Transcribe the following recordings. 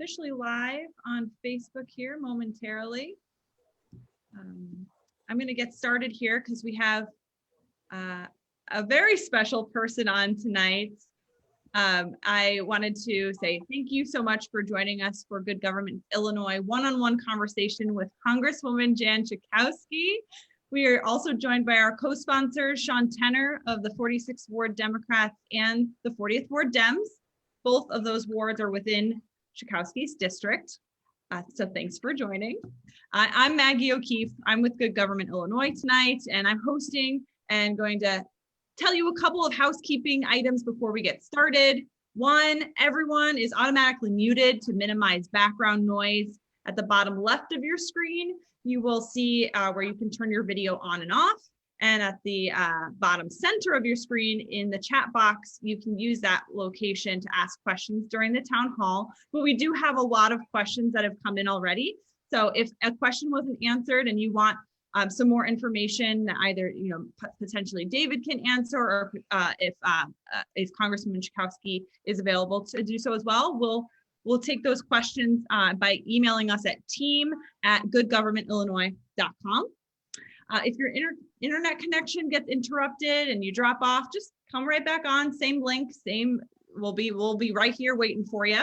officially live on Facebook here momentarily. I'm going to get started here because we have a very special person on tonight. I wanted to say thank you so much for joining us for Good Government Illinois one-on-one conversation with Congresswoman Jan Schakowsky. We are also joined by our co-sponsors, Sean Tenner of the 46th Ward Democrats and the 40th Ward Dems. Both of those wards are within Schakowsky's district. So thanks for joining. I'm Maggie O'Keefe. I'm with Good Government Illinois tonight, and I'm hosting and going to tell you a couple of housekeeping items before we get started. One, everyone is automatically muted to minimize background noise. At the bottom left of your screen, you will see where you can turn your video on and off. And at the bottom center of your screen in the chat box, you can use that location to ask questions during the town hall. But we do have a lot of questions that have come in already. So if a question wasn't answered and you want some more information that either potentially David can answer, or if Congresswoman Schakowsky is available to do so as well, we'll take those questions by emailing us at team@goodgovernmentillinois.com. If your internet connection gets interrupted and you drop off, just come right back on. Same link, we'll be right here waiting for you.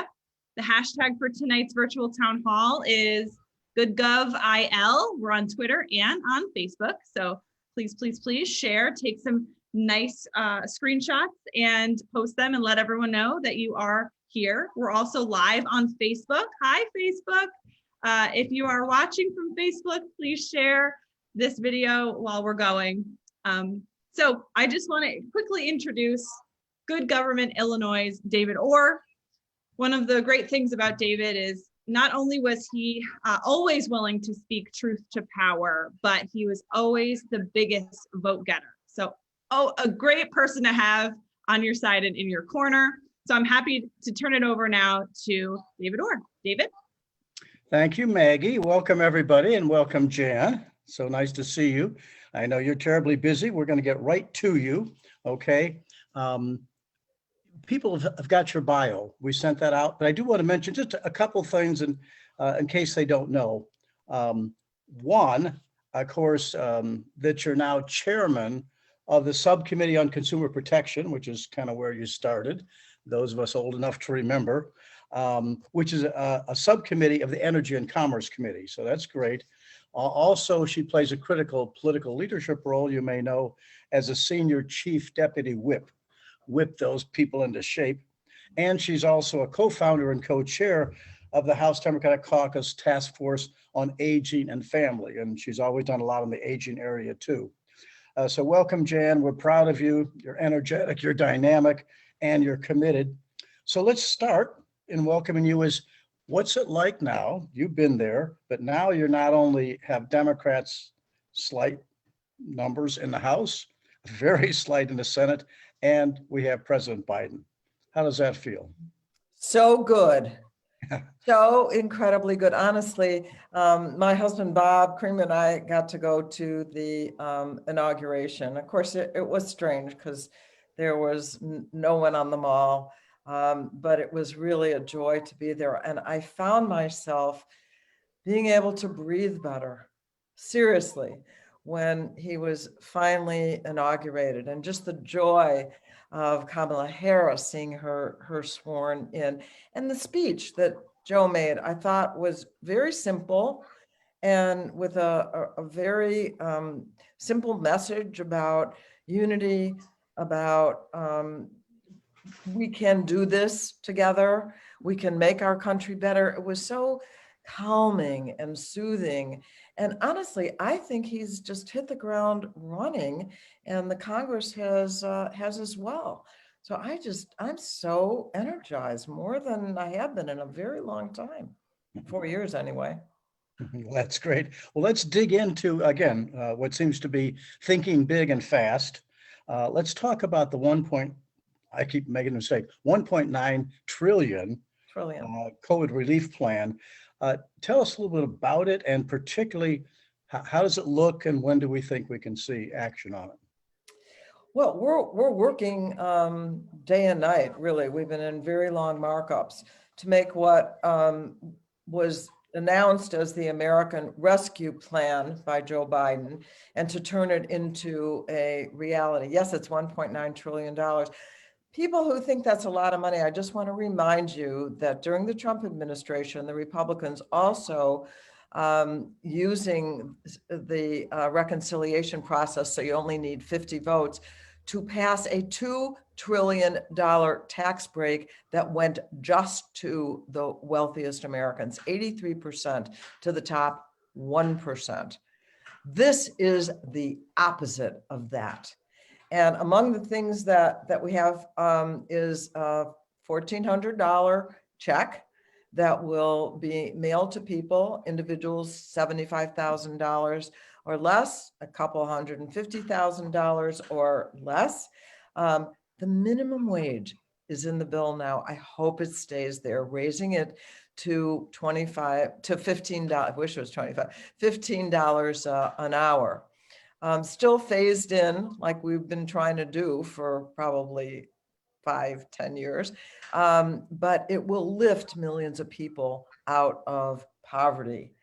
The hashtag for tonight's virtual town hall is GoodGovIL. We're on Twitter and on Facebook. So please, please, please share, take some nice screenshots and post them and let everyone know that you are here. We're also live on Facebook. Hi, Facebook. If you are watching from Facebook, please share this video while we're going. So I just want to quickly introduce Good Government Illinois' David Orr. One of the great things about David is not only was he always willing to speak truth to power, but he was always the biggest vote getter. So, a great person to have on your side and in your corner. So I'm happy to turn it over now to David Orr. David? Thank you, Maggie. Welcome, everybody, and welcome, Jan. So nice to see you. I know you're terribly busy. We're going to get right to you, okay? People have got your bio. We sent that out, but I do want to mention just a couple things in case they don't know. One, of course, that you're now chairman of the Subcommittee on Consumer Protection, which is kind of where you started, those of us old enough to remember, which is a subcommittee of the Energy and Commerce Committee. So that's great. Also, she plays a critical political leadership role, you may know, as a senior chief deputy whip those people into shape. And she's also a co-founder and co-chair of the House Democratic Caucus Task Force on Aging and Family. And she's always done a lot in the aging area too. So welcome, Jan. We're proud of you. You're energetic, you're dynamic, and you're committed. So let's start in welcoming you as what's it like now? You've been there, but now you're not only have Democrats slight numbers in the House, very slight in the Senate, and we have President Biden. How does that feel? So good. So incredibly good. Honestly, my husband, Bob Cream, and I got to go to the inauguration. Of course, it was strange because there was no one on the mall. But it was really a joy to be there. And I found myself being able to breathe better, seriously, when he was finally inaugurated. And just the joy of Kamala Harris, seeing her sworn in. And the speech that Joe made, I thought was very simple and with a very simple message about unity, about we can do this together. We can make our country better. It was so calming and soothing. And honestly, I think he's just hit the ground running, and the Congress has as well. So I'm so energized, more than I have been in a very long time, 4 years anyway. Well, that's great. Well, let's dig into, again, what seems to be thinking big and fast. Let's talk about the I keep making a mistake, 1.9 trillion COVID relief plan. Tell us a little bit about it, and particularly, how does it look, and when do we think we can see action on it? Well, we're working day and night, really. We've been in very long markups to make what was announced as the American Rescue Plan by Joe Biden and to turn it into a reality. Yes, it's $1.9 trillion. People who think that's a lot of money, I just want to remind you that during the Trump administration, the Republicans also using the reconciliation process, so you only need 50 votes, to pass a $2 trillion tax break that went just to the wealthiest Americans, 83% to the top 1%. This is the opposite of that. And among the things that we have is a $1,400 check that will be mailed to people, individuals, $75,000 or less, a couple $150,000 or less. The minimum wage is in the bill now. I hope it stays there, raising it to $15. I wish it was 25, $15 an hour. Still phased in, like we've been trying to do for probably 5-10 years, but it will lift millions of people out of poverty.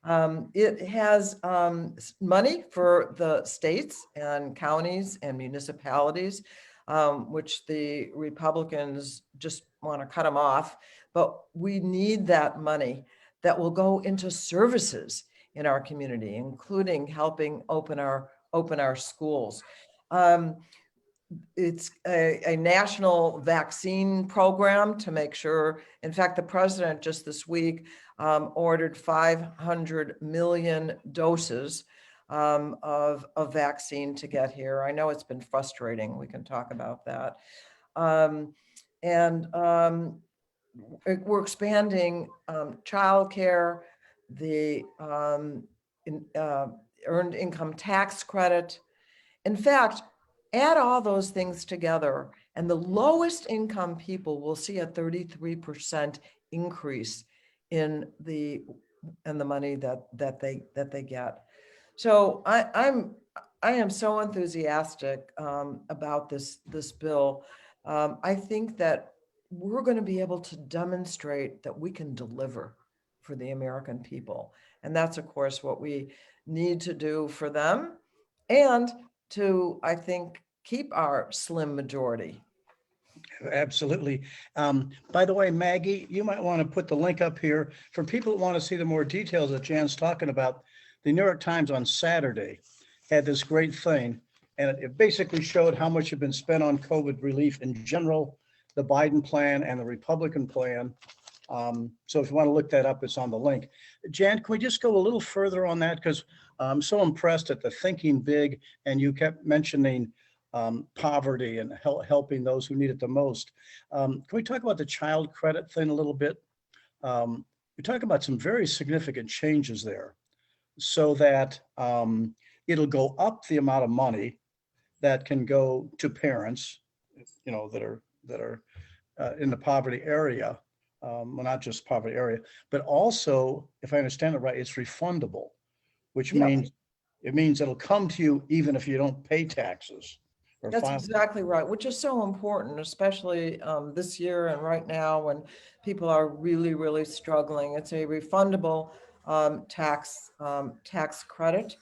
It has money for the states and counties and municipalities, which the Republicans just want to cut them off, but we need that money that will go into services in our community, including helping open our schools. It's a national vaccine program to make sure. In fact, the president just this week ordered 500 million doses of vaccine to get here. I know it's been frustrating. We can talk about that. We're expanding childcare, the earned income tax credit. In fact, add all those things together, and the lowest income people will see a 33% increase in the money that they get. So I am so enthusiastic about this bill. I think that we're going to be able to demonstrate that we can deliver for the American people. And that's, of course, what we need to do for them and to, I think, keep our slim majority. Absolutely. By the way, Maggie, you might want to put the link up here for people that want to see the more details that Jan's talking about. The New York Times on Saturday had this great thing, and it basically showed how much had been spent on COVID relief in general, the Biden plan and the Republican plan. So if you want to look that up, it's on the link. Jan, can we just go a little further on that? Because I'm so impressed at the thinking big, and you kept mentioning poverty and helping those who need it the most. Can we talk about the child credit thing a little bit? We talk about some very significant changes there so that it'll go up the amount of money that can go to parents, you know, that are in the poverty area. Well, not just poverty area, but also, if I understand it right, it's refundable, which means it means it'll come to you even if you don't pay taxes. That's exactly right, which is so important, especially this year and right now when people are really, really struggling. It's a refundable tax credit.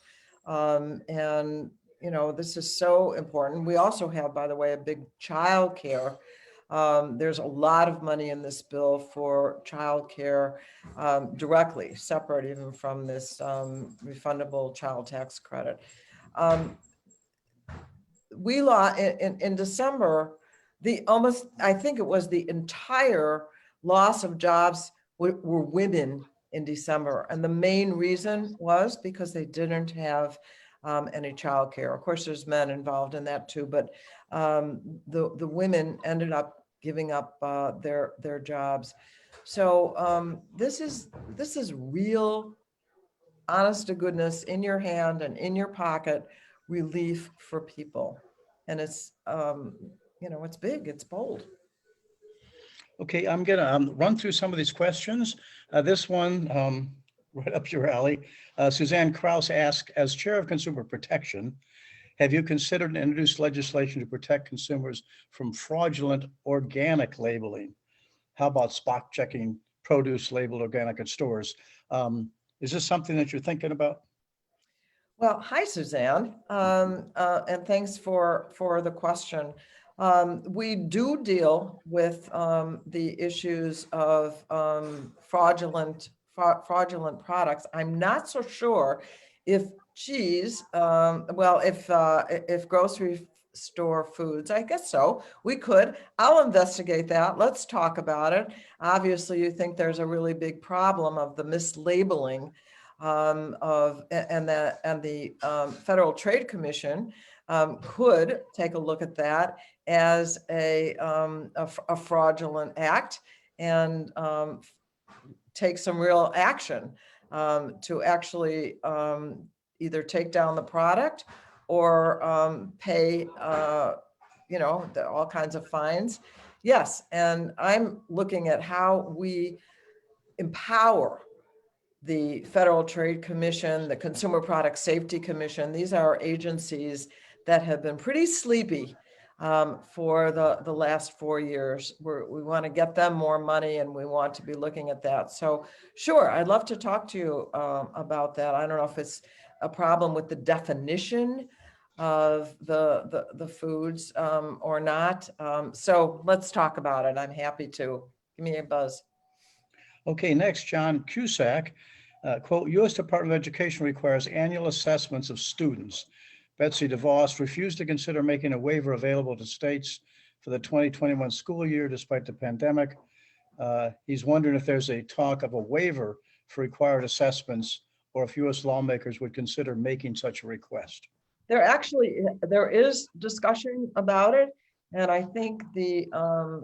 And, you know, this is so important. We also have, by the way, a big child care. There's a lot of money in this bill for childcare directly, separate even from this refundable child tax credit. We lost in December, I think it was the entire loss of jobs were women in December. And the main reason was because they didn't have any childcare. Of course, there's men involved in that too, but the women ended up giving up their jobs. So this is real, honest to goodness, in your hand and in your pocket relief for people. And it's, you know, it's big, it's bold. Okay, I'm gonna run through some of these questions. This one, right up your alley. Suzanne Krause asked, as chair of consumer protection, have you considered and introduced legislation to protect consumers from fraudulent organic labeling? How about spot checking produce labeled organic at stores? Is this something that you're thinking about? Well, hi, Suzanne, and thanks for the question. We do deal with the issues of fraudulent products. I'm not so sure if cheese, if grocery store foods, I guess so. We could. I'll investigate that. Let's talk about it. Obviously, you think there's a really big problem of the mislabeling and the Federal Trade Commission could take a look at that as a fraudulent act and take some real action to actually either take down the product or pay, all kinds of fines. Yes, and I'm looking at how we empower the Federal Trade Commission, the Consumer Product Safety Commission. These are agencies that have been pretty sleepy for the last 4 years. We want to get them more money, and we want to be looking at that. So sure, I'd love to talk to you about that. I don't know if it's a problem with the definition of the foods or not. So let's talk about it. I'm happy to. Give me a buzz. Okay, next, John Cusack, quote, U.S. Department of Education requires annual assessments of students. Betsy DeVos refused to consider making a waiver available to states for the 2021 school year despite the pandemic. He's wondering if there's a talk of a waiver for required assessments or if U.S. lawmakers would consider making such a request. There is discussion about it. And I think the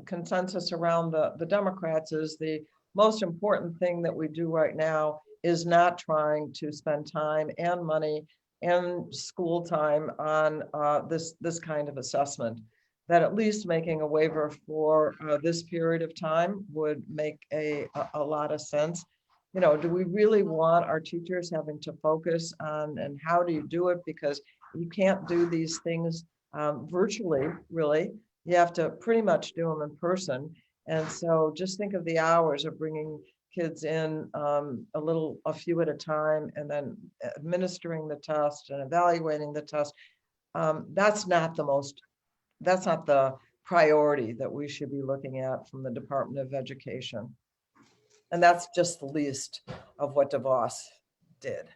consensus around the Democrats is the most important thing that we do right now is not trying to spend time and money and school time on this kind of assessment. That at least making a waiver for this period of time would make a lot of sense. You know, do we really want our teachers having to focus on, and how do you do it? Because you can't do these things virtually, really. You have to pretty much do them in person. And so just think of the hours of bringing kids in a few at a time, and then administering the test and evaluating the test. That's not the priority that we should be looking at from the Department of Education. And that's just the least of what DeVos did.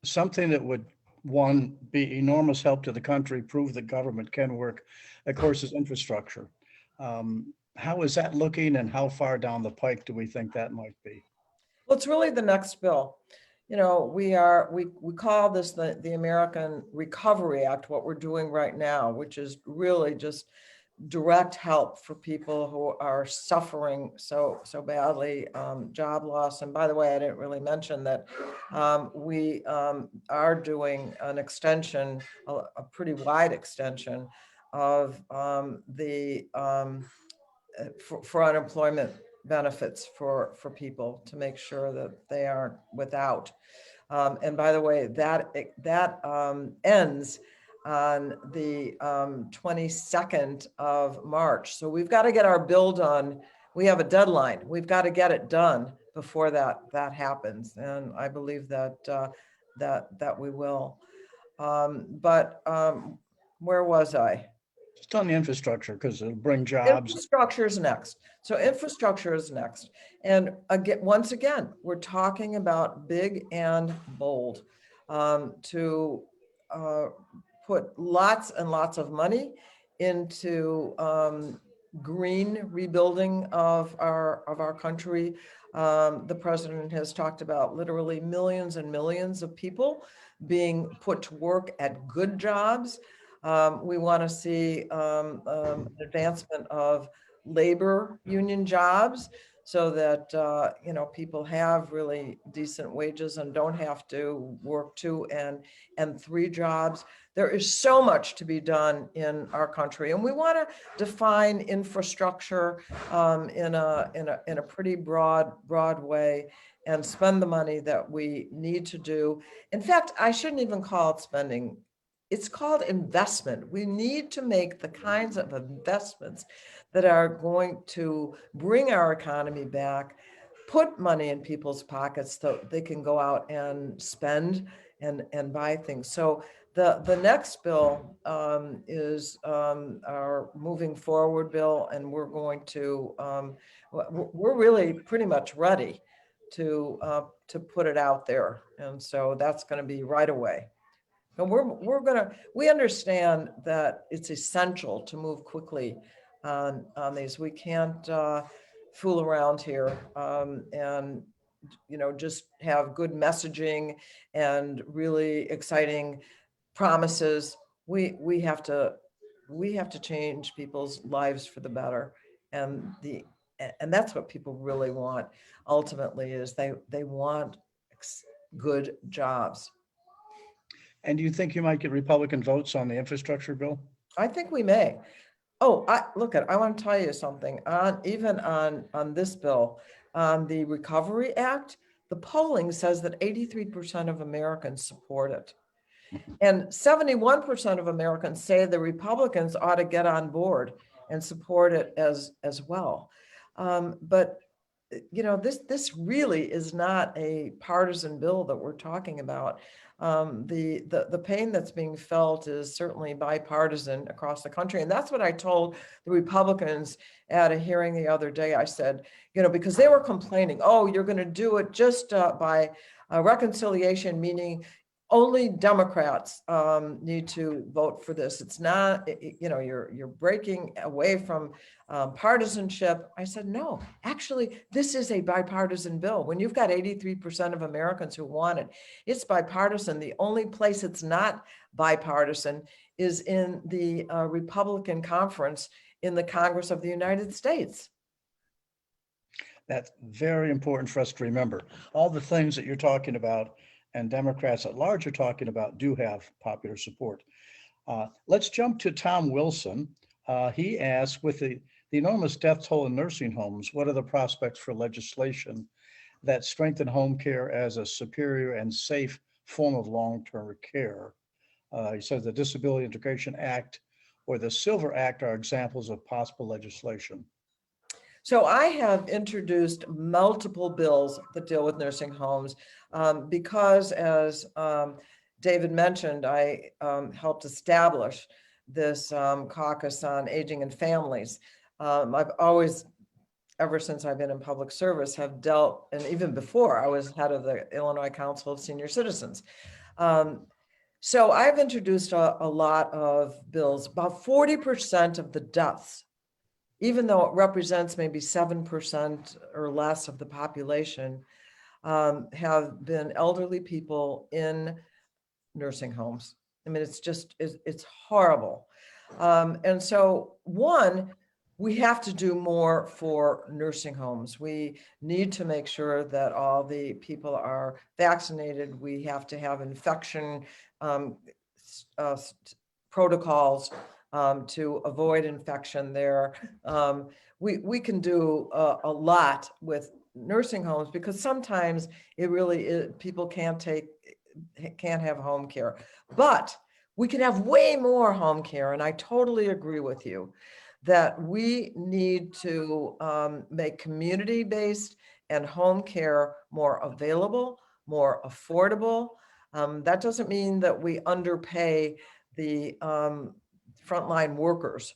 Something that would, one, be enormous help to the country, prove that government can work, of course, is infrastructure. How is that looking, and how far down the pike do we think that might be? Well, it's really the next bill. You know, we call this the American Recovery Act, what we're doing right now, which is really just direct help for people who are suffering so badly, job loss. And by the way, I didn't really mention that we are doing an extension, a pretty wide extension of for unemployment benefits for people, to make sure that they aren't without. And by the way, that ends on the 22nd of March. So we've got to get our bill done. We have a deadline. We've got to get it done before that happens. And I believe that we will. Where was I? Just on the infrastructure, because it'll bring jobs. Infrastructure is next. So infrastructure is next. And again, once again, we're talking about big and bold to put lots and lots of money into green rebuilding of our country. The president has talked about literally millions and millions of people being put to work at good jobs. We want to see an advancement of labor union jobs, so that people have really decent wages and don't have to work 2 and 3 jobs. There is so much to be done in our country, and we want to define infrastructure in a pretty broad way, and spend the money that we need to do. In fact, I shouldn't even call it spending. It's called investment. We need to make the kinds of investments that are going to bring our economy back, put money in people's pockets so they can go out and spend and buy things. So the next bill is our moving forward bill, and we're going to, we're really pretty much ready to put it out there. And so that's going to be right away. And we understand that it's essential to move quickly on these. We can't fool around here and just have good messaging and really exciting promises. We have to change people's lives for the better, and that's what people really want. Ultimately, is they want good jobs. And do you think you might get Republican votes on the infrastructure bill? I think we may. Oh, I want to tell you something. Even on this bill, on the Recovery Act, the polling says that 83% of Americans support it. And 71% of Americans say the Republicans ought to get on board and support it as well. But this really is not a partisan bill that we're talking about. The pain that's being felt is certainly bipartisan across the country. And that's what I told the Republicans at a hearing the other day. I said, because they were complaining, oh, you're going to do it just by reconciliation, meaning only Democrats need to vote for this. It's not, you're breaking away from partisanship. I said, no, actually, this is a bipartisan bill. When you've got 83% of Americans who want it, it's bipartisan. The only place it's not bipartisan is in the Republican conference in the Congress of the United States. That's very important for us to remember. All the things that you're talking about and Democrats at large are talking about do have popular support. Let's jump to Tom Wilson. He asked, with the enormous death toll in nursing homes, what are the prospects for legislation that strengthen home care as a superior and safe form of long-term care? He says the Disability Integration Act or the Silver Act are examples of possible legislation. So I have introduced multiple bills that deal with nursing homes because, as David mentioned, I helped establish this caucus on aging and families. I've always, ever since I've been in public service, have dealt, and even before I was head of the Illinois Council of Senior Citizens. So I've introduced a lot of bills. About 40% of the deaths, even though it represents maybe 7% or less of the population, have been elderly people in nursing homes. I mean, it's horrible. And so, one, we have to do more for nursing homes. We need to make sure that all the people are vaccinated. We have to have infection protocols to avoid infection there. We can do a lot with nursing homes because sometimes it really is, people can't have home care, but we can have way more home care. And I totally agree with you that we need to make community-based and home care more available, more affordable. That doesn't mean that we underpay the frontline workers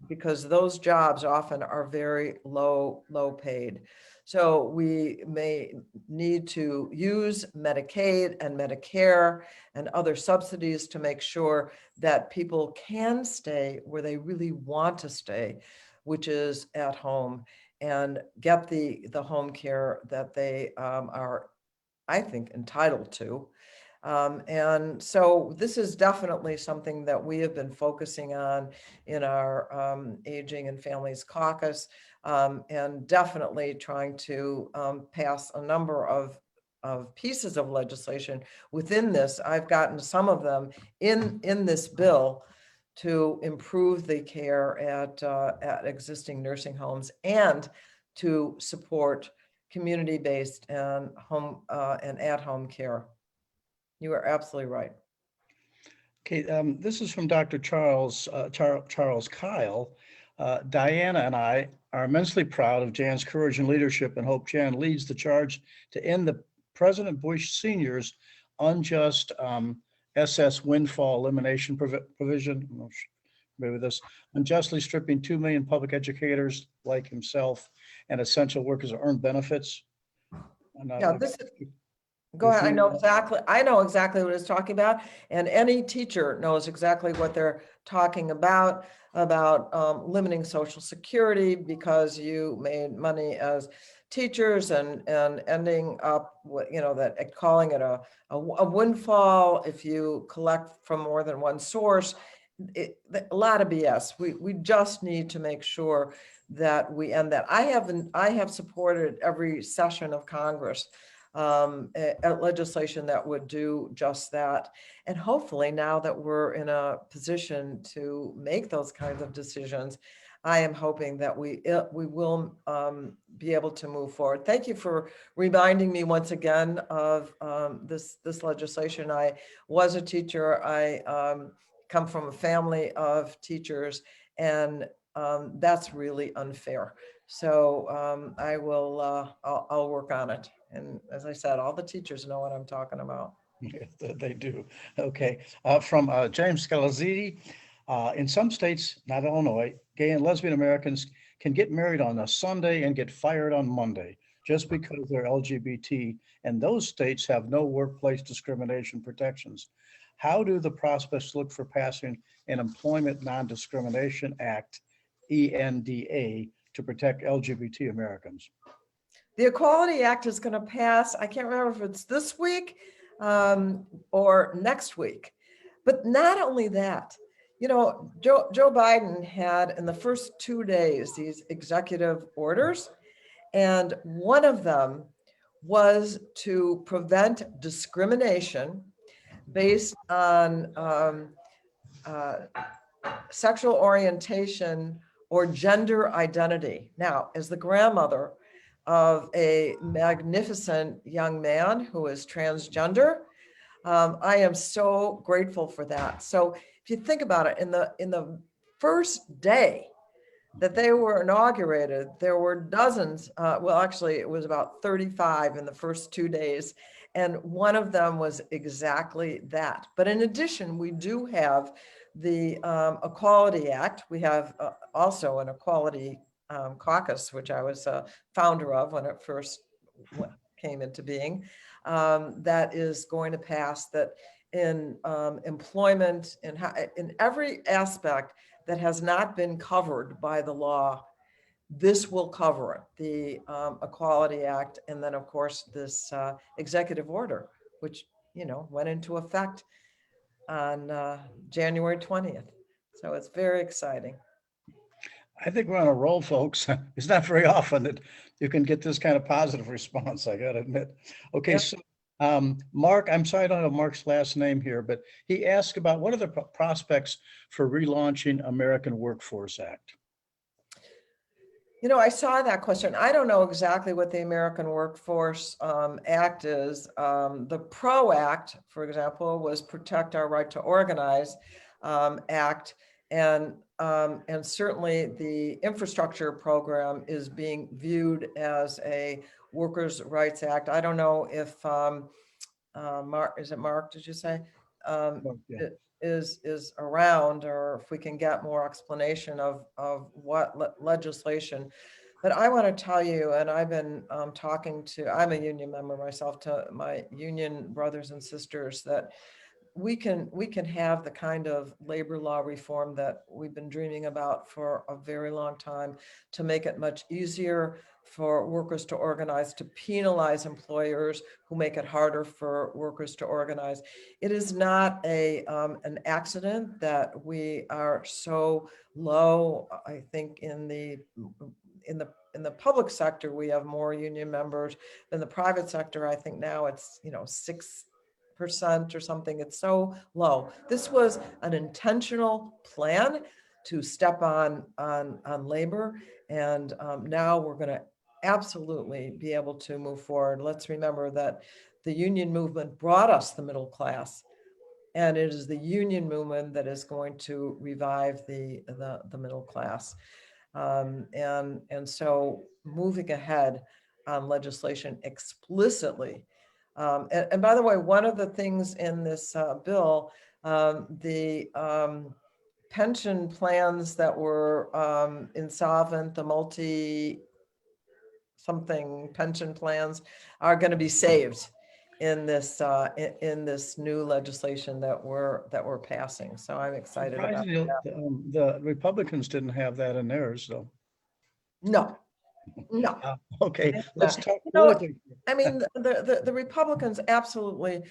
because those jobs often are very low paid. So we may need to use Medicaid and Medicare and other subsidies to make sure that people can stay where they really want to stay, which is at home, and get the home care that they are, I think, entitled to. And so this is definitely something that we have been focusing on in our Aging and Families Caucus, and definitely trying to pass a number of pieces of legislation within this. I've gotten some of them in this bill to improve the care at existing nursing homes and to support community-based and home and at-home care. You are absolutely right. Okay, this is from Dr. Charles Kyle. Diana and I are immensely proud of Jan's courage and leadership, and hope Jan leads the charge to end the President Bush Sr.'s unjust SS windfall elimination provision. I'm not sure with this, unjustly stripping 2 million public educators like himself and essential workers of earned benefits. Yeah, go ahead. I know exactly what it's talking about, and any teacher knows exactly what they're talking about limiting Social Security because you made money as teachers and ending up with, that calling it a windfall if you collect from more than one source. A lot of BS. We just need to make sure that we end that. I have supported every session of Congress legislation that would do just that. And hopefully now that we're in a position to make those kinds of decisions, I am hoping that we will be able to move forward. Thank you for reminding me once again of this legislation. I was a teacher. I come from a family of teachers, and that's really unfair. So I'll work on it. And as I said, all the teachers know what I'm talking about. Yes, they do. Okay. From James Scalazzi, in some states, not Illinois, gay and lesbian Americans can get married on a Sunday and get fired on Monday just because they're LGBT, and those states have no workplace discrimination protections. How do the prospects look for passing an Employment Non-Discrimination Act, ENDA, to protect LGBT Americans? The Equality Act is going to pass. I can't remember if it's this week or next week. But not only that, Joe Biden had in the first 2 days these executive orders, and one of them was to prevent discrimination based on sexual orientation or gender identity. Now, as the grandmother of a magnificent young man who is transgender, I am so grateful for that. So if you think about it, in the first day that they were inaugurated, there were dozens, well, actually it was about 35 in the first 2 days. And one of them was exactly that. But in addition, we do have the Equality Act. We have also an Equality Caucus, which I was a founder of when it first came into being, that is going to pass that in employment, in every aspect that has not been covered by the law, this will cover it, the Equality Act, and then of course this executive order, which went into effect on January 20th. So it's very exciting. I think we're on a roll, folks. It's not very often that you can get this kind of positive response, I gotta admit. Okay, yep. So Mark, I'm sorry I don't have Mark's last name here, but he asked about what are the prospects for relaunching American Workforce Act? I saw that question. I don't know exactly what the American Workforce Act is. The PRO Act, for example, was Protect Our Right to Organize Act. And certainly the infrastructure program is being viewed as a Workers' Rights Act. I don't know if Mark, is it Mark, did you say? Yeah. Is around, or if we can get more explanation of what legislation. But I want to tell you, and I've been talking to, I'm a union member myself, to my union brothers and sisters, that we can have the kind of labor law reform that we've been dreaming about for a very long time, to make it much easier for workers to organize, to penalize employers who make it harder for workers to organize. It is not an accident that we are so low. I think in the public sector, we have more union members than the private sector. I think now it's 6% or something. It's so low. This was an intentional plan to step on labor, and now we're going to absolutely be able to move forward. Let's remember that the union movement brought us the middle class, and it is the union movement that is going to revive the middle class. And so moving ahead on legislation explicitly. And by the way, one of the things in this bill, the pension plans that were insolvent, the multi-something pension plans are going to be saved in this new legislation that we're passing. So I'm excited about Surprisingly, that. the Republicans didn't have that in theirs, though. No. Okay, let's talk You know, politically. I mean, the Republicans absolutely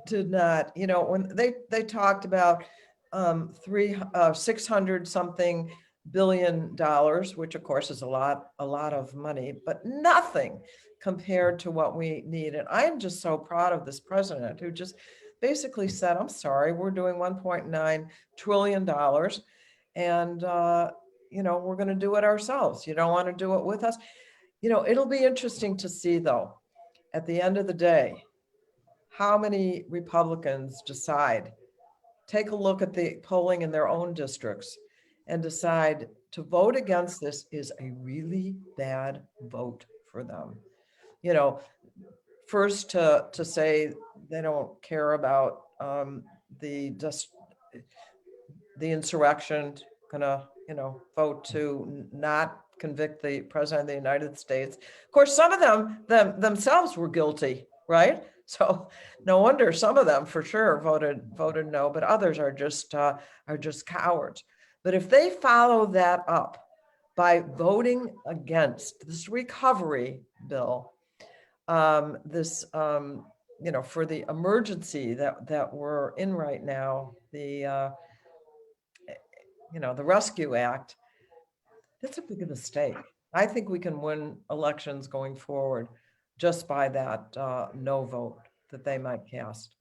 did not, when they talked about 600 something billion dollars, which of course is a lot of money, but nothing compared to what we need. And I'm just so proud of this president who just basically said, I'm sorry, we're doing $1.9 trillion. And, we're going to do it ourselves. You don't want to do it with us. It'll be interesting to see, though, at the end of the day, how many Republicans take a look at the polling in their own districts and decide to vote against this is a really bad vote for them. First to say they don't care about the insurrection, gonna, vote to not convict the president of the United States. Of course, some of them themselves were guilty, right? So no wonder some of them for sure voted no, but others are just cowards. But if they follow that up by voting against this recovery bill, this for the emergency that we're in right now, the Rescue Act, that's a big mistake. I think we can win elections going forward just by that no vote that they might cast.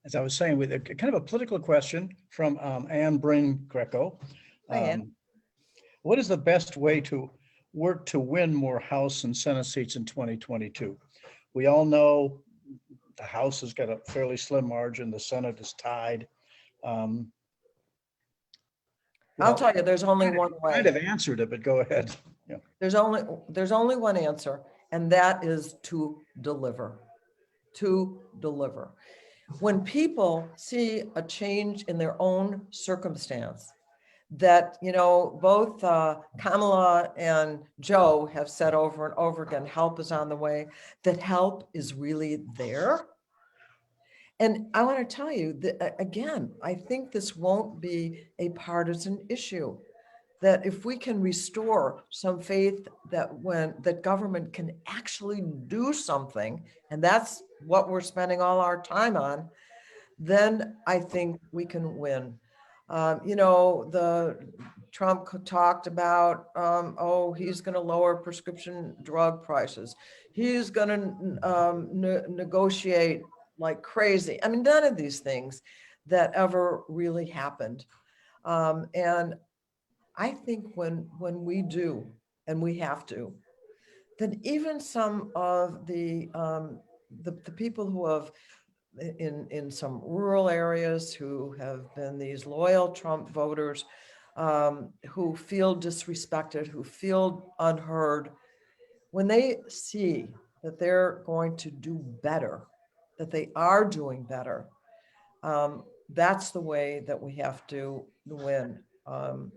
As I was saying, with a kind of a political question from Anne Bryn Greco. Hi, Ann. What is the best way to work to win more House and Senate seats in 2022? We all know the House has got a fairly slim margin. The Senate is tied. I'll tell you, there's only one way. Kind of answered it, but go ahead. Yeah. There's only one answer, and that is to deliver. To deliver. When people see a change in their own circumstance, that both Kamala and Joe have said over and over again, help is on the way, that help is really there. And I want to tell you that, again, I think this won't be a partisan issue, that if we can restore some faith that government can actually do something, and that's what we're spending all our time on, then I think we can win. The Trump talked about, he's going to lower prescription drug prices. He's going to negotiate like crazy. I mean, none of these things that ever really happened. And I think when we do, and we have to, then even some of the people who have in some rural areas who have been these loyal Trump voters, who feel disrespected, who feel unheard, when they see that they're going to do better, that they are doing better, that's the way that we have to win.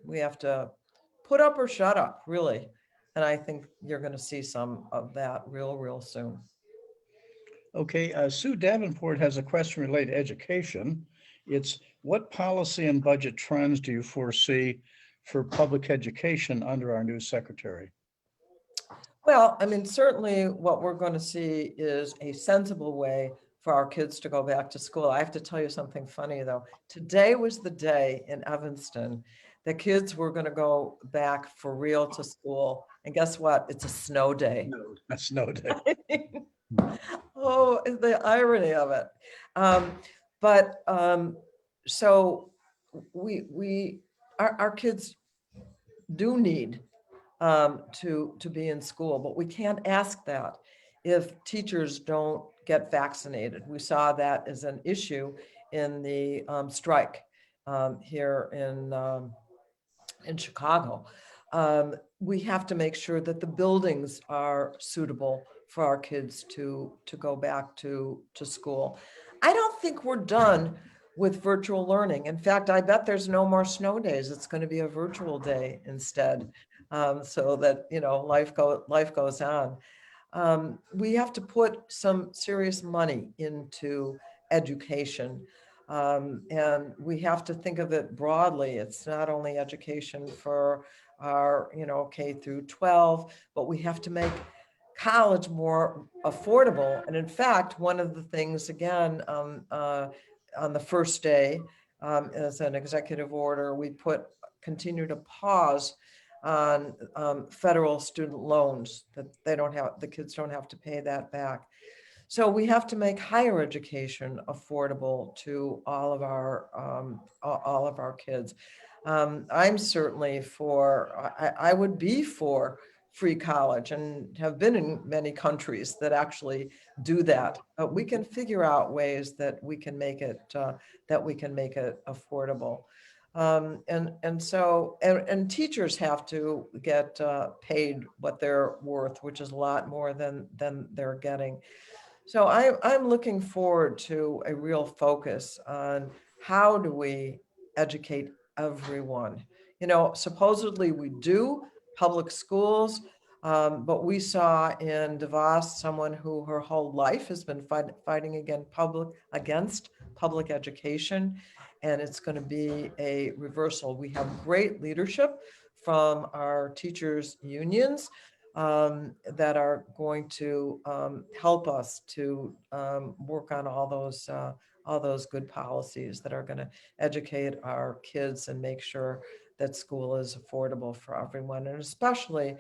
We have to put up or shut up, really. And I think you're going to see some of that real soon. Okay, Sue Davenport has a question related to education. It's what policy and budget trends do you foresee for public education under our new secretary? Well, I mean, certainly what we're going to see is a sensible way for our kids to go back to school. I have to tell you something funny, though. Today was the day in Evanston the kids were going to go back for real to school. And guess what? It's a snow day. A snow day. Oh, the irony of it. So our kids do need to be in school, but we can't ask that if teachers don't get vaccinated. We saw that as an issue in the strike here in Chicago. We have to make sure that the buildings are suitable for our kids to go back to school. I don't think we're done with virtual learning. In fact, I bet there's no more snow days. It's going to be a virtual day instead, so that, you know, life goes on. We have to put some serious money into education. And we have to think of it broadly. It's not only education for our, you know, K through 12, but we have to make college more affordable. And in fact, one of the things, again, on the first day, as an executive order, we continue to pause on federal student loans, that the kids don't have to pay that back. So we have to make higher education affordable to all of our kids. I'm certainly I would be for free college, and have been in many countries that actually do that. But we can figure out ways that we can make it affordable. And teachers have to get paid what they're worth, which is a lot more than they're getting. So I'm looking forward to a real focus on how do we educate everyone. You know, supposedly we do public schools, but we saw in DeVos someone who her whole life has been fighting against public education, and it's going to be a reversal. We have great leadership from our teachers' unions that are going to help us to work on all those good policies that are going to educate our kids and make sure that school is affordable for everyone, and especially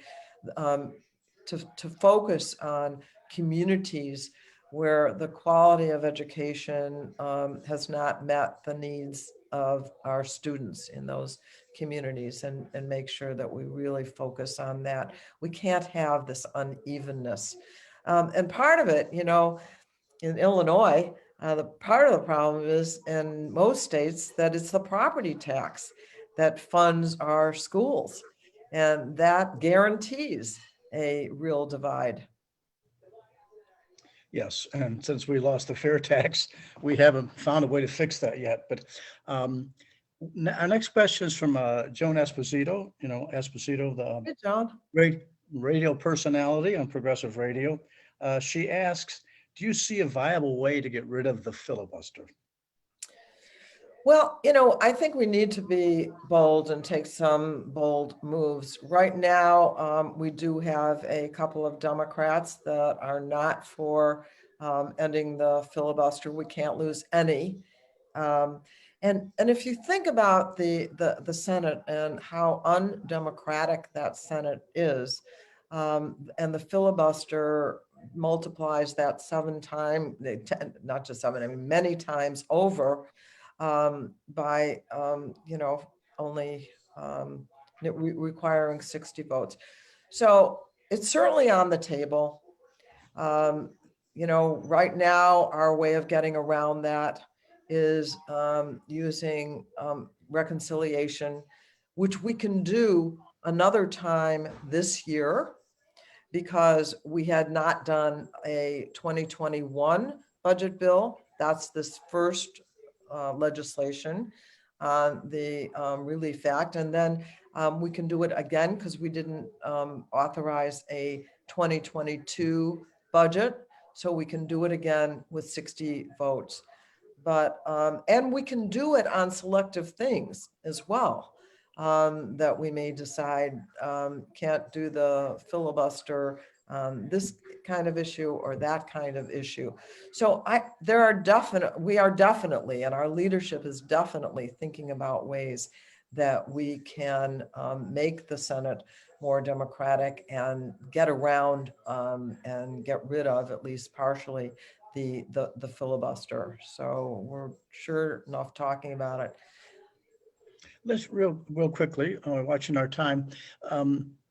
to focus on communities where the quality of education has not met the needs of our students in those communities, and make sure that we really focus on that. We can't have this unevenness. And part of it, you know, in Illinois, the part of the problem is in most states that it's the property tax that funds our schools, and that guarantees a real divide. Yes, and since we lost the fair tax, we haven't found a way to fix that yet. But our next question is from Joan Esposito. You know, Esposito, the Hey, John. great radio personality on Progressive Radio. She asks, do you see a viable way to get rid of the filibuster? Well, you know, I think we need to be bold and take some bold moves. Right now, we do have a couple of Democrats that are not for ending the filibuster. We can't lose any. And if you think about the Senate and how undemocratic that Senate is, and the filibuster multiplies that not just seven, I mean, many times over, by, you know, only requiring 60 votes. So it's certainly on the table. You know, right now, our way of getting around that is using reconciliation, which we can do another time this year, because we had not done a 2021 budget bill. That's this first legislation on the Relief Act. And then we can do it again because we didn't authorize a 2022 budget. So we can do it again with 60 votes. But, and we can do it on selective things as well, that we may decide can't do the filibuster on this kind of issue or that kind of issue. So we are definitely, and our leadership is definitely thinking about ways that we can make the Senate more democratic and get around and get rid of, at least partially, the filibuster. So we're sure enough talking about it. Let's real quickly, watching our time,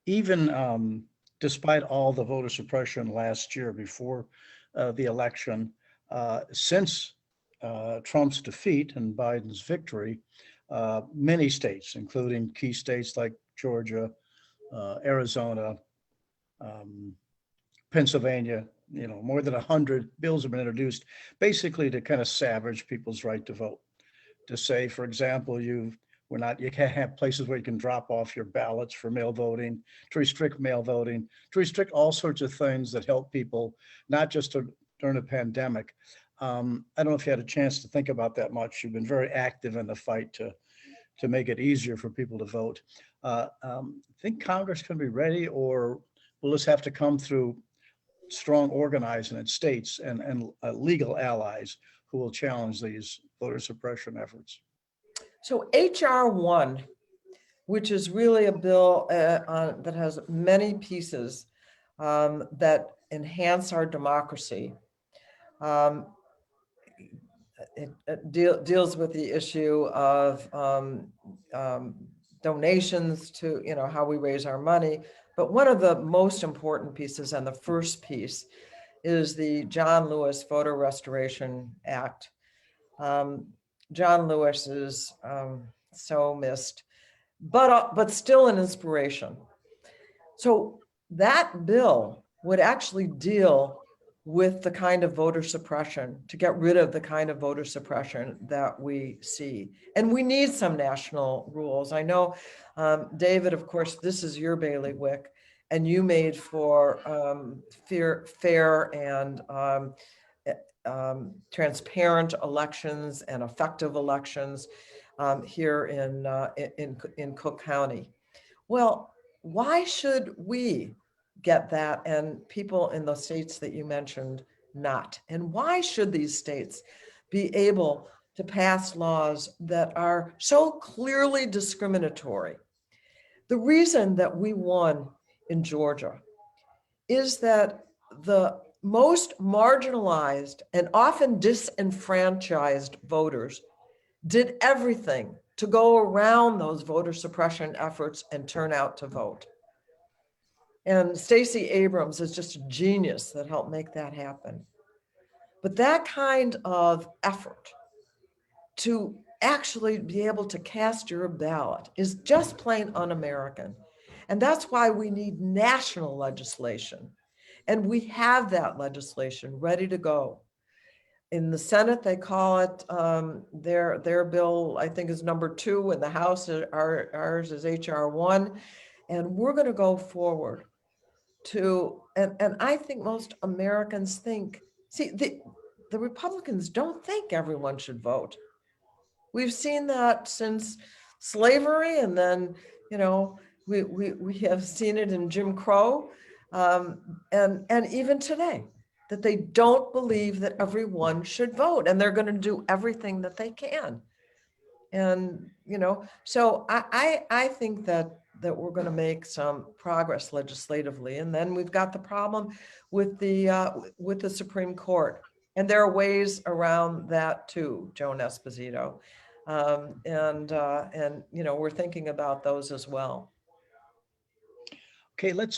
even despite all the voter suppression last year before the election, since Trump's defeat and Biden's victory, many states, including key states like Georgia, Arizona, Pennsylvania. More than 100 bills have been introduced, basically to kind of savage people's right to vote. To say, for example, you can't have places where you can drop off your ballots for mail voting, to restrict mail voting, to restrict all sorts of things that help people, not just during a pandemic. I don't know if you had a chance to think about that much. You've been very active in the fight to make it easier for people to vote. Think Congress can be ready, or will this have to come through strong organizing in states and legal allies who will challenge these voter suppression efforts? So HR 1, which is really a bill that has many pieces that enhance our democracy. It deals with the issue of donations to, how we raise our money. But one of the most important pieces, and the first piece, is the John Lewis Voter Restoration Act. John Lewis is so missed, but still an inspiration. So that bill would actually deal with the kind of voter suppression, to get rid of the kind of voter suppression that we see. And we need some national rules. I know, David, of course, this is your bailiwick, and you made for fair and transparent elections and effective elections here in Cook County. Well, why should we get that and people in the states that you mentioned not? And why should these states be able to pass laws that are so clearly discriminatory? The reason that we won in Georgia is that the most marginalized and often disenfranchised voters did everything to go around those voter suppression efforts and turn out to vote. And Stacey Abrams is just a genius that helped make that happen. But that kind of effort to actually be able to cast your ballot is just plain un-American. And that's why we need national legislation. And we have that legislation ready to go. In the Senate, they call it, their bill, I think, is number 2. In the House, ours is HR 1. And we're going to go forward to, and I think most Americans think, see, the Republicans don't think everyone should vote. We've seen that since slavery, and then, we have seen it in Jim Crow, and even today, that they don't believe that everyone should vote, and they're going to do everything that they can. And, so I think that we're going to make some progress legislatively. And then we've got the problem with the Supreme Court. And there are ways around that too, Joan Esposito. And we're thinking about those as well. Okay, let's,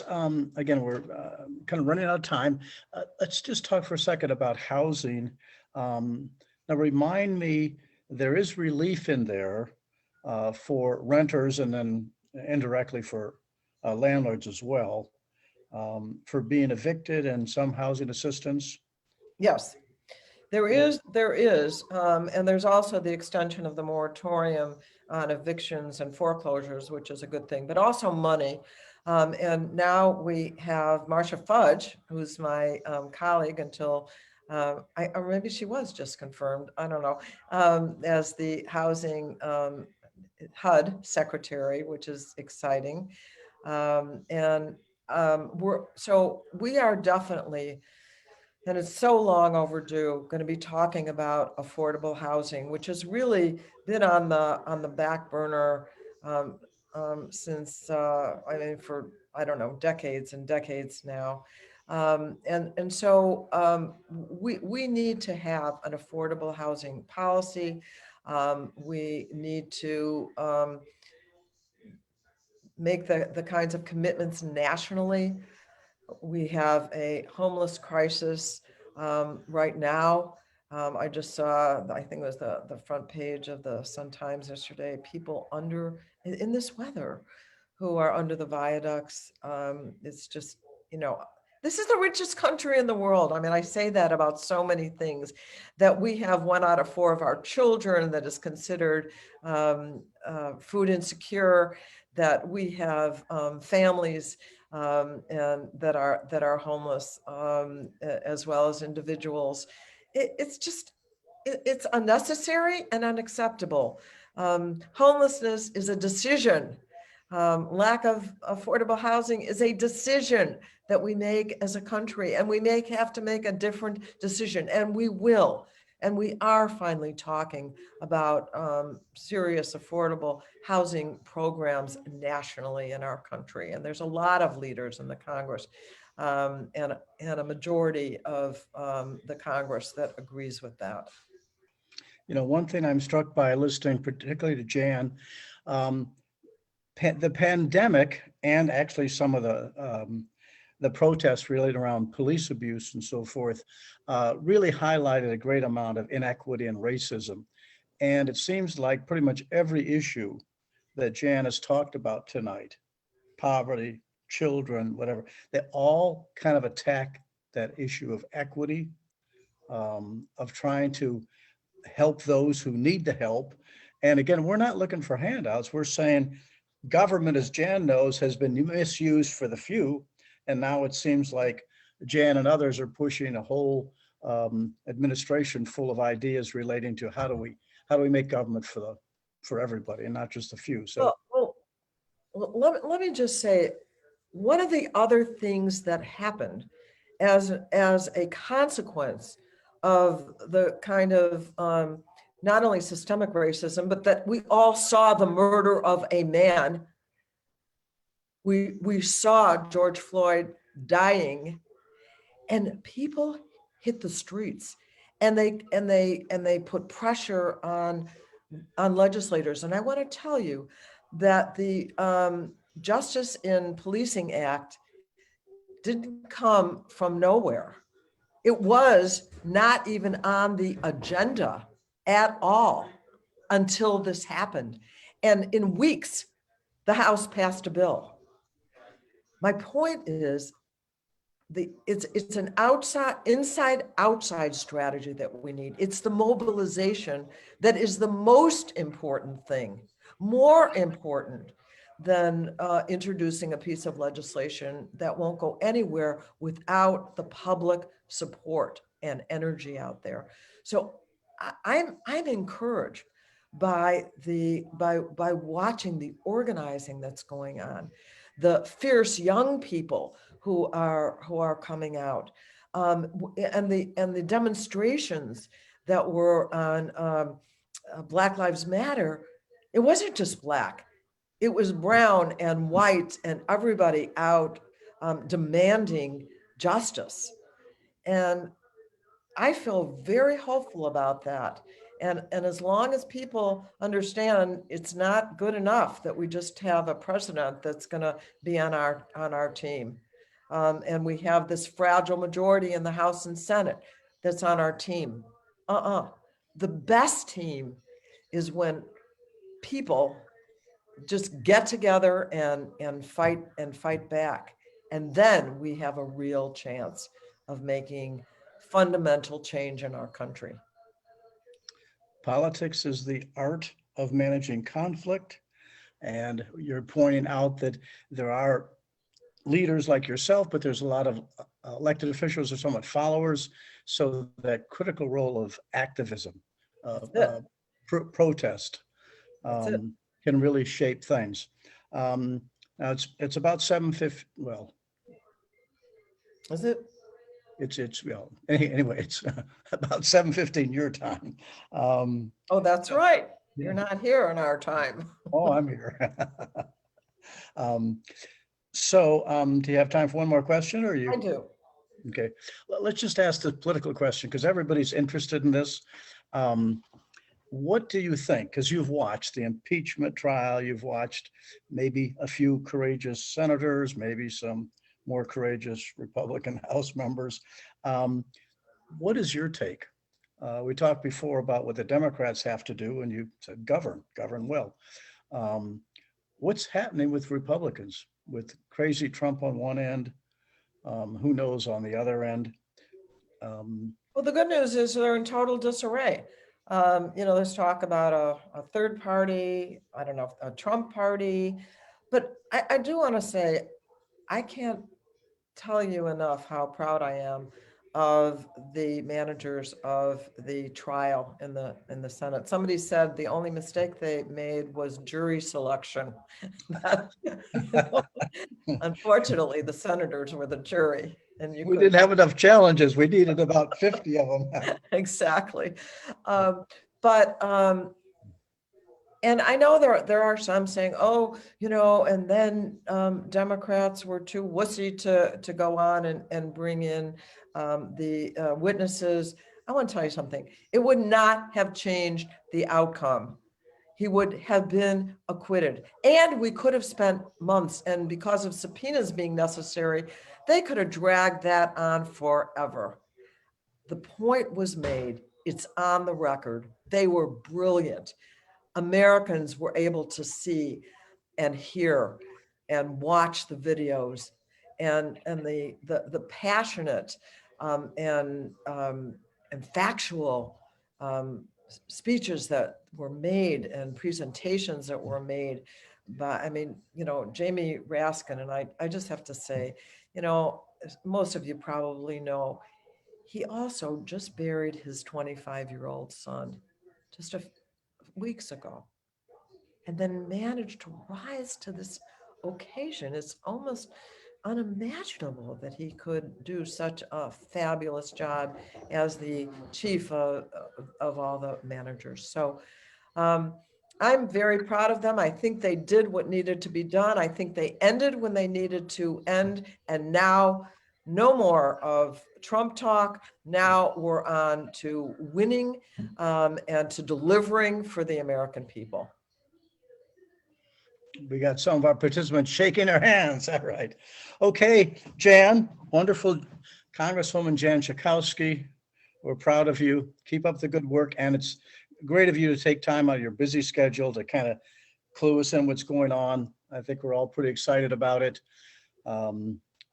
again, we're kind of running out of time. Let's just talk for a second about housing. Now remind me, there is relief in there for renters, and then indirectly for landlords as well, for being evicted, and some housing assistance. Yes, there is, and there's also the extension of the moratorium on evictions and foreclosures, which is a good thing, but also money. And now we have Marcia Fudge, who's my colleague until, or maybe she was just confirmed, I don't know, as the housing HUD secretary, which is exciting. And we are definitely, and it's so long overdue, going to be talking about affordable housing, which has really been on the back burner since for, I don't know, decades and decades now. So we need to have an affordable housing policy. We need to make the kinds of commitments nationally. We have a homeless crisis right now I just saw, I think it was the front page of the Sun-Times yesterday, people in this weather who are under the viaducts. It's just, this is the richest country in the world. I mean, I say that about so many things, that we have 1 out of 4 of our children that is considered food insecure, that we have families and that are homeless, as well as individuals. It's unnecessary and unacceptable. Homelessness is a decision. Lack of affordable housing is a decision that we make as a country, and we have to make a different decision, and we will. And we are finally talking about serious affordable housing programs nationally in our country. And there's a lot of leaders in the Congress and a majority of the Congress that agrees with that. One thing I'm struck by listening, particularly to Jan, the pandemic and actually some of the protests related around police abuse and so forth really highlighted a great amount of inequity and racism. And it seems like pretty much every issue that Jan has talked about tonight, poverty, children, whatever, they all kind of attack that issue of equity, of trying to help those who need the help. And again, we're not looking for handouts. We're saying government, as Jan knows, has been misused for the few. And now it seems like Jan and others are pushing a whole administration full of ideas relating to how do we make government for everybody and not just a few. So let me just say, one of the other things that happened as a consequence of the kind of not only systemic racism, but that we all saw the murder of a man. We saw George Floyd dying, and people hit the streets, and they put pressure on legislators. And I want to tell you that the Justice in Policing Act didn't come from nowhere. It was not even on the agenda at all until this happened. And in weeks, the House passed a bill. My point is, it's an inside-outside strategy that we need. It's the mobilization that is the most important thing, more important than introducing a piece of legislation that won't go anywhere without the public support and energy out there. So I'm encouraged by watching the organizing that's going on, the fierce young people who are coming out, and the demonstrations that were on Black Lives Matter. It wasn't just Black. It was brown and white and everybody out demanding justice. And I feel very hopeful about that. And as long as people understand it's not good enough that we just have a president that's going to be on our team. And we have this fragile majority in the House and Senate that's on our team. The best team is when people just get together and fight back. And then we have a real chance of making fundamental change in our country. Politics is the art of managing conflict. And you're pointing out that there are leaders like yourself, but there's a lot of elected officials or somewhat followers. So that critical role of activism, protest, can really shape things. Now it's about 7:50. Well, is it? It's well, anyway, it's about 7:15 your time. Oh, that's right. You're not here in our time. Oh, I'm here. Do you have time for one more question, or you? I do. Okay, let's just ask the political question because everybody's interested in this. What do you think? Because you've watched the impeachment trial, you've watched maybe a few courageous senators, maybe some more courageous Republican House members. What is your take We talked before about what the Democrats have to do, and you said govern well. What's happening with Republicans, with crazy Trump on one end, who knows on the other end? Well, the good news is they're in total disarray. There's talk about a third party, I don't know, a Trump party, but I do want to say, I can't tell you enough how proud I am of the managers of the trial in the Senate. Somebody said the only mistake they made was jury selection. Unfortunately, the senators were the jury, and We didn't have enough challenges. We needed about 50 of them. Exactly. And I know there are some saying, oh, and then Democrats were too wussy to go on and bring in the witnesses. I want to tell you something. It would not have changed the outcome. He would have been acquitted. And we could have spent months, and because of subpoenas being necessary, they could have dragged that on forever. The point was made. It's on the record. They were brilliant. Americans were able to see and hear and watch the videos and the passionate and factual speeches that were made and presentations that were made. But Jamie Raskin, and I just have to say, most of you probably know, he also just buried his 25-year-old son just a weeks ago, and then managed to rise to this occasion. It's almost unimaginable that he could do such a fabulous job as the chief of all the managers. So I'm very proud of them. I think they did what needed to be done. I think they ended when they needed to end, and now no more of Trump talk. Now we're on to winning and to delivering for the American people. We got some of our participants shaking their hands. All right. Okay, Jan, wonderful. Congresswoman Jan Schakowsky, we're proud of you. Keep up the good work. And it's great of you to take time out of your busy schedule to kind of clue us in what's going on. I think we're all pretty excited about it.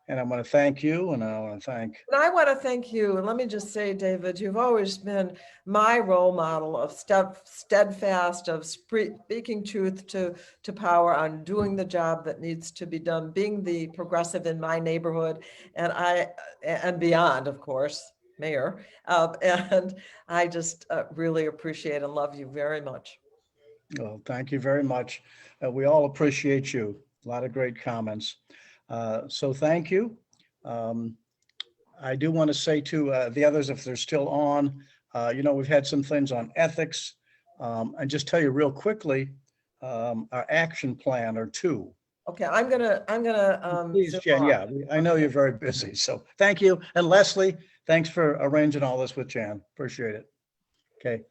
And I want to thank you, and I want to thank. And I want to thank you. And let me just say, David, you've always been my role model of steadfast, of speaking truth to power, on doing the job that needs to be done, being the progressive in my neighborhood, and beyond, of course, mayor. And I just really appreciate and love you very much. Well, thank you very much. We all appreciate you. A lot of great comments. So thank you. I do want to say to the others, if they're still on, we've had some things on ethics, and just tell you real quickly, our action plan or two. Okay, I'm gonna. Please, Jen. Yeah, I know you're very busy, so thank you. And Leslie, thanks for arranging all this with Jan. Appreciate it. Okay,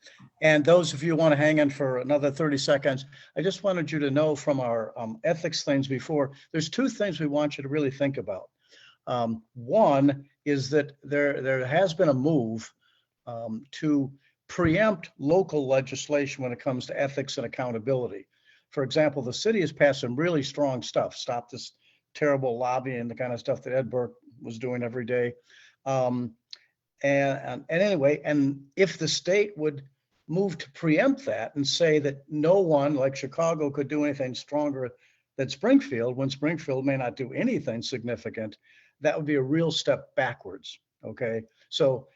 and those of you who want to hang in for another 30 seconds, I just wanted you to know from our ethics things before, there's two things we want you to really think about. One is that there has been a move to preempt local legislation when it comes to ethics and accountability. For example, the city has passed some really strong stuff, stop this terrible lobbying, the kind of stuff that Ed Burke was doing every day. And anyway, and if the state would move to preempt that and say that no one like Chicago could do anything stronger than Springfield, when Springfield may not do anything significant, that would be a real step backwards. Okay, so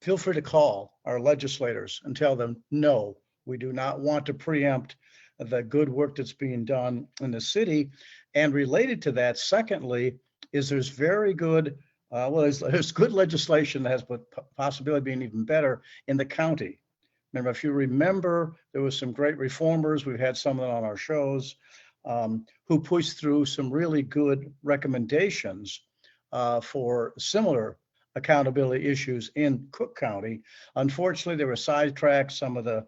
feel free to call our legislators and tell them, no, we do not want to preempt the good work that's being done in the city. And related to that, secondly, is there's very good there's good legislation that has possibility of being even better in the county. Remember, if you remember, there was some great reformers. We've had some of them on our shows who pushed through some really good recommendations for similar accountability issues in Cook County. Unfortunately, they were sidetracked. Some of the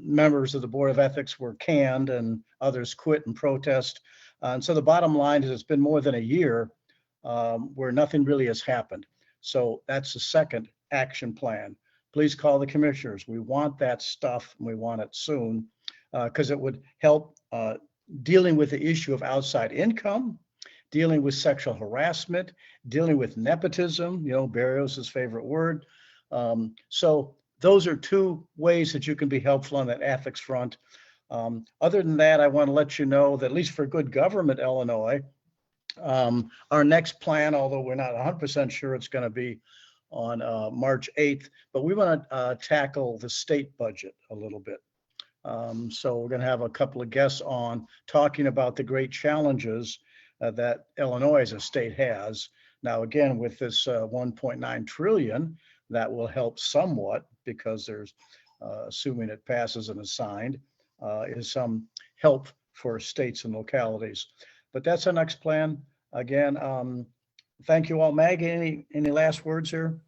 members of the Board of Ethics were canned and others quit in protest. And so the bottom line is it's been more than a year where nothing really has happened. So that's the second action plan. please call the commissioners. We want that stuff and we want it soon because it would help dealing with the issue of outside income, dealing with sexual harassment, dealing with nepotism, Barrios's favorite word. So those are two ways that you can be helpful on that ethics front. Other than that, I want to let you know that at least for Good Government Illinois, our next plan, although we're not 100% sure it's going to be on March 8th, but we want to tackle the state budget a little bit. So we're going to have a couple of guests on talking about the great challenges that Illinois as a state has. Now, again, with this 1.9 trillion, that will help somewhat because there's, assuming it passes and is signed, is some help for states and localities. But that's our next plan. Again, thank you all. Maggie, any last words here?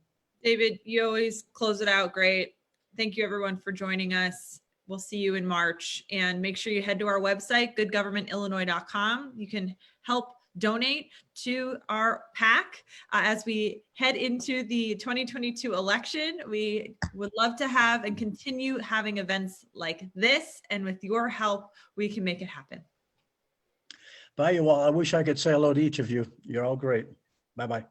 David, you always close it out great. Thank you everyone for joining us. We'll see you in March, and make sure you head to our website, goodgovernmentillinois.com. You can help donate to our PAC as we head into the 2022 election. We would love to have and continue having events like this, and with your help, we can make it happen. Bye, you all. I wish I could say hello to each of you. You're all great. Bye-bye.